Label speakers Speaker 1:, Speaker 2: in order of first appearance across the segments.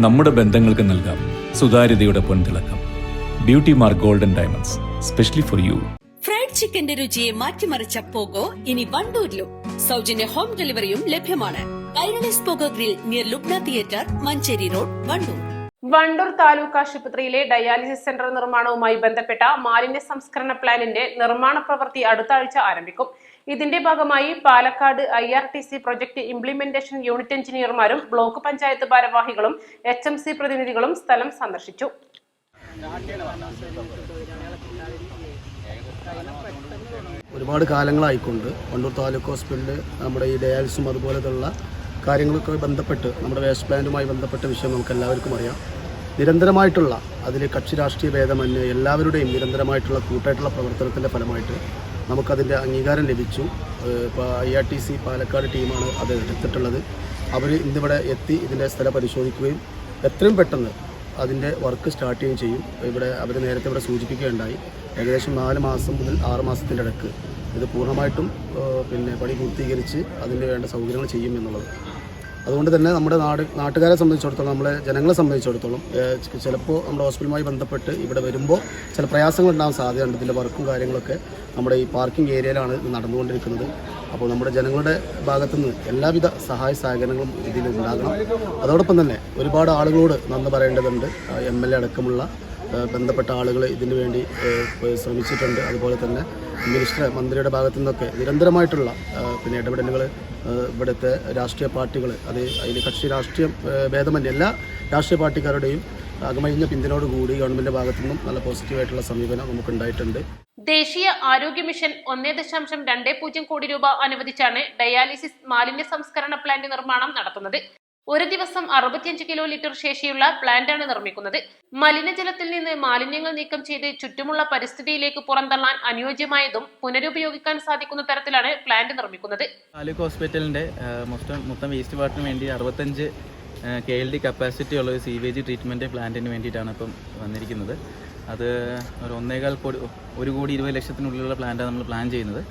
Speaker 1: നമ്മുടെ ബന്ധങ്ങൾക്ക് നൽകാം സുതാര്യതയുടെ പൊൻതിളക്കം. Beauty Mark Golden Diamonds, specially for you.
Speaker 2: Fried ചിക്കന്റെ രുചിയെ മാറ്റിമറിച്ച പോഗോ ഇനി വണ്ടൂരിലും. സൗജന്യ ഹോം ഡെലിവറിയും ലഭ്യമാണ്. Kairali's pogo grill near Lubna theatre, Manjeri road, Wandoor.
Speaker 3: Wandoor taluk ആശുപത്രിയിലെ ഡയാലിസിസ് സെന്റർ നിർമ്മാണവുമായി ബന്ധപ്പെട്ട മാലിന്യ സംസ്കരണ പ്ലാന്റിന്റെ നിർമ്മാണ പ്രവൃത്തി അടുത്ത ആഴ്ച ആരംഭിക്കും. ഇതിന്റെ ഭാഗമായി Palakkad IRTC project implementation unit എഞ്ചിനീയർമാരും ബ്ലോക്ക് പഞ്ചായത്ത് ഭാരവാഹികളും HMC പ്രതിനിധികളും സ്ഥലം സന്ദർശിച്ചു.
Speaker 4: ഒരുപാട് കാലങ്ങളായിക്കൊണ്ട് വണ്ടൂർ താലൂക്ക് ഹോസ്പിറ്റലിൽ നമ്മുടെ ഈ ഡയാലിസും അതുപോലെയുള്ള കാര്യങ്ങളൊക്കെ ബന്ധപ്പെട്ട് നമ്മുടെ വേസ്റ്റ് പ്ലാന്റുമായി ബന്ധപ്പെട്ട വിഷയം നമുക്ക് എല്ലാവർക്കും അറിയാം. നിരന്തരമായിട്ടുള്ള അതിൽ കക്ഷി രാഷ്ട്രീയ ഭേദമന്യേ എല്ലാവരുടെയും നിരന്തരമായിട്ടുള്ള കൂട്ടായിട്ടുള്ള പ്രവർത്തനത്തിൻ്റെ ഫലമായിട്ട് നമുക്കതിൻ്റെ അംഗീകാരം ലഭിച്ചു. ഇപ്പോൾ IRTC പാലക്കാട് ടീമാണ് അത് എടുത്തിട്ടുള്ളത്. അവർ ഇന്നിവിടെ എത്തി ഇതിൻ്റെ സ്ഥലം പരിശോധിക്കുകയും എത്രയും പെട്ടെന്ന് അതിൻ്റെ വർക്ക് സ്റ്റാർട്ട് ചെയ്യുകയും ചെയ്യും. ഇവിടെ അവർ നേരത്തെ ഇവിടെ സൂചിപ്പിക്കുകയുണ്ടായി, ഏകദേശം 4 മാസം മുതൽ 6 മാസത്തിൻ്റെ ഇടയ്ക്ക് ഇത് പൂർണ്ണമായിട്ടും പണി പൂർത്തീകരിച്ച് അതിന് വേണ്ട സൗകര്യങ്ങൾ ചെയ്യും എന്നുള്ളത്. അതുകൊണ്ട് തന്നെ നമ്മുടെ നാട്ടുകാരെ സംബന്ധിച്ചിടത്തോളം, നമ്മളെ ജനങ്ങളെ സംബന്ധിച്ചിടത്തോളം ചിലപ്പോൾ നമ്മുടെ ഹോസ്പിറ്റലുമായി ബന്ധപ്പെട്ട് ഇവിടെ വരുമ്പോൾ ചില പ്രയാസങ്ങൾ ഉണ്ടാകാൻ സാധ്യതയുണ്ട്. ഇതിൻ്റെ വർക്കും കാര്യങ്ങളൊക്കെ നമ്മുടെ ഈ പാർക്കിംഗ് ഏരിയയിലാണ് ഇത് നടന്നുകൊണ്ടിരിക്കുന്നത്. അപ്പോൾ നമ്മുടെ ജനങ്ങളുടെ ഭാഗത്തുനിന്ന് എല്ലാവിധ സഹായ സഹകരണങ്ങളും ഇതിൽ ഉണ്ടാകണം. അതോടൊപ്പം തന്നെ ഒരുപാട് ആളുകളോട് നന്ദി പറയേണ്ടതുണ്ട്. MLA അടക്കമുള്ള ബന്ധപ്പെട്ട ആളുകൾ ഇതിനു വേണ്ടി ശ്രമിച്ചിട്ടുണ്ട്. അതുപോലെ തന്നെ മന്ത്രിയുടെ ഭാഗത്തു നിന്നൊക്കെ നിരന്തരമായിട്ടുള്ള ഇടപെടലുകൾ ഇവിടുത്തെ രാഷ്ട്രീയ പാർട്ടികൾ, അതിൽ കക്ഷി രാഷ്ട്രീയ ഭേദമന്യേ എല്ലാ രാഷ്ട്രീയ പാർട്ടിക്കാരുടെയും അകമഴിഞ്ഞ പിന്തുണയോടുകൂടി ഗവൺമെന്റിന്റെ ഭാഗത്തു നിന്നും നല്ല പോസിറ്റീവായിട്ടുള്ള സമീപനം നമുക്കുണ്ടായിട്ടുണ്ട്.
Speaker 3: ദേശീയ ആരോഗ്യ മിഷൻ 1.20 കോടി രൂപ അനുവദിച്ചാണ് ഡയാലിസിസ് മാലിന്യ സംസ്കരണ പ്ലാന്റ് നിർമ്മാണം നടത്തുന്നത്. ഒരു ദിവസം 65 കിലോ ലിറ്റർ ശേഷിയുള്ള പ്ലാന്റാണ് നിർമ്മിക്കുന്നത്. മലിനജലത്തിൽ നിന്ന് മാലിന്യങ്ങൾ നീക്കം ചെയ്ത് ചുറ്റുമുള്ള പരിസ്ഥിതിയിലേക്ക് പുറന്തള്ളാൻ അനുയോജ്യമായതും പുനരുപയോഗിക്കാൻ സാധിക്കുന്ന തരത്തിലാണ് പ്ലാന്റ് നിർമ്മിക്കുന്നത്.
Speaker 5: താലൂക്ക് ഹോസ്പിറ്റലിന്റെ മൊത്തം വേസ്റ്റ് വാട്ടറിന് വേണ്ടി 65 KLD കപ്പാസിറ്റി ഉള്ള ഒരു സീവേജ് ട്രീറ്റ്മെന്റ് പ്ലാന്റിന് വേണ്ടിയിട്ടാണ് ഇപ്പം വന്നിരിക്കുന്നത്. അത് ഒരു 1 കോടി 20 ലക്ഷത്തിനുള്ളിലുള്ള പ്ലാന്റാണ് നമ്മൾ പ്ലാൻ ചെയ്യുന്നത്.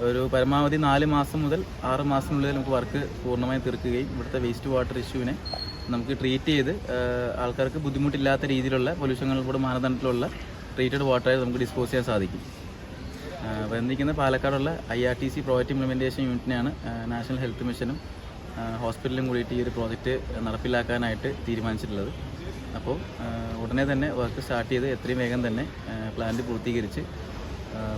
Speaker 5: ഒരു പരമാവധി 4 മാസം മുതൽ 6 മാസത്തിനുള്ളിൽ നമുക്ക് വർക്ക് പൂർണ്ണമായും തീർക്കുകയും ഇവിടുത്തെ വേസ്റ്റ് വാട്ടർ ഇഷ്യൂവിനെ നമുക്ക് ട്രീറ്റ് ചെയ്ത് ആൾക്കാർക്ക് ബുദ്ധിമുട്ടില്ലാത്ത രീതിയിലുള്ള പൊല്യൂഷനുകളുടെ മാനദണ്ഡത്തിലുള്ള ട്രീറ്റഡ് വാട്ടറായി നമുക്ക് ഡിസ്പോസ് ചെയ്യാൻ സാധിക്കും. വന്നിരിക്കുന്ന പാലക്കാടുള്ള IRTC പ്രോജക്റ്റ് ഇംപ്ലിമെൻറ്റേഷൻ യൂണിറ്റിനെയാണ് നാഷണൽ ഹെൽത്ത് മിഷനും ഹോസ്പിറ്റലും കൂടിയിട്ട് ഈ ഒരു പ്രോജക്റ്റ് നടപ്പിലാക്കാനായിട്ട് തീരുമാനിച്ചിട്ടുള്ളത്. അപ്പോൾ ഉടനെ തന്നെ വർക്ക് സ്റ്റാർട്ട് ചെയ്ത് എത്രയും വേഗം തന്നെ പ്ലാന്റ് പൂർത്തീകരിച്ച്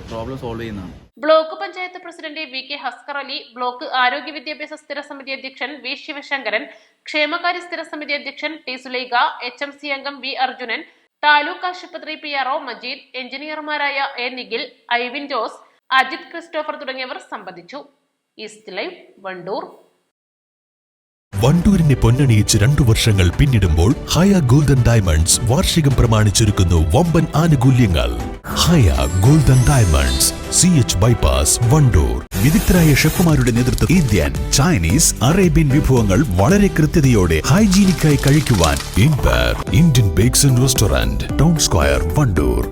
Speaker 5: പ്രോബ്ലം സോൾവ് ചെയ്യുന്നതാണ്.
Speaker 3: Block panchayat president VK Haskar Ali, block ആരോഗ്യ വിദ്യാഭ്യാസ സ്ഥിര സമിതി അധ്യക്ഷൻ V ശിവശങ്കരൻ, ക്ഷേമകാര്യ സ്ഥിര സമിതി അധ്യക്ഷൻ T സുലൈഖ, HMC അംഗം V അർജുനൻ, താലൂക്ക് ആശുപത്രി PRO മജീദ്, എഞ്ചിനീയർമാരായ A നിഖിൽ, ഐവിൻ ജോസ്, അജിത് ക്രിസ്റ്റോഫർ തുടങ്ങിയവർ സംബന്ധിച്ചു. East Live, Wandoor.
Speaker 6: വണ്ടൂരിനെ പൊന്നണിയിച്ച് 2 വർഷങ്ങൾ പിന്നിടുമ്പോൾ ഹയ ഗോൾഡൻ ഡയമണ്ട്സ് വാർഷികം പ്രമാണിച്ചൊരുക്കുന്നു വമ്പൻ ആനുകൂല്യങ്ങൾ. Haya Golden Diamonds, CH bypass, Wandoor. വിദഗ്ധരായ ഷെഫുമാരുടെ നേതൃത്വത്തിൽ ഇന്ത്യൻ, ചൈനീസ്, അറേബ്യൻ വിഭവങ്ങൾ വളരെ കൃത്യതയോടെ ഹൈജീനിക്കായി കഴിക്കുവാൻ Indian bakes and restaurant, town square, Wandoor.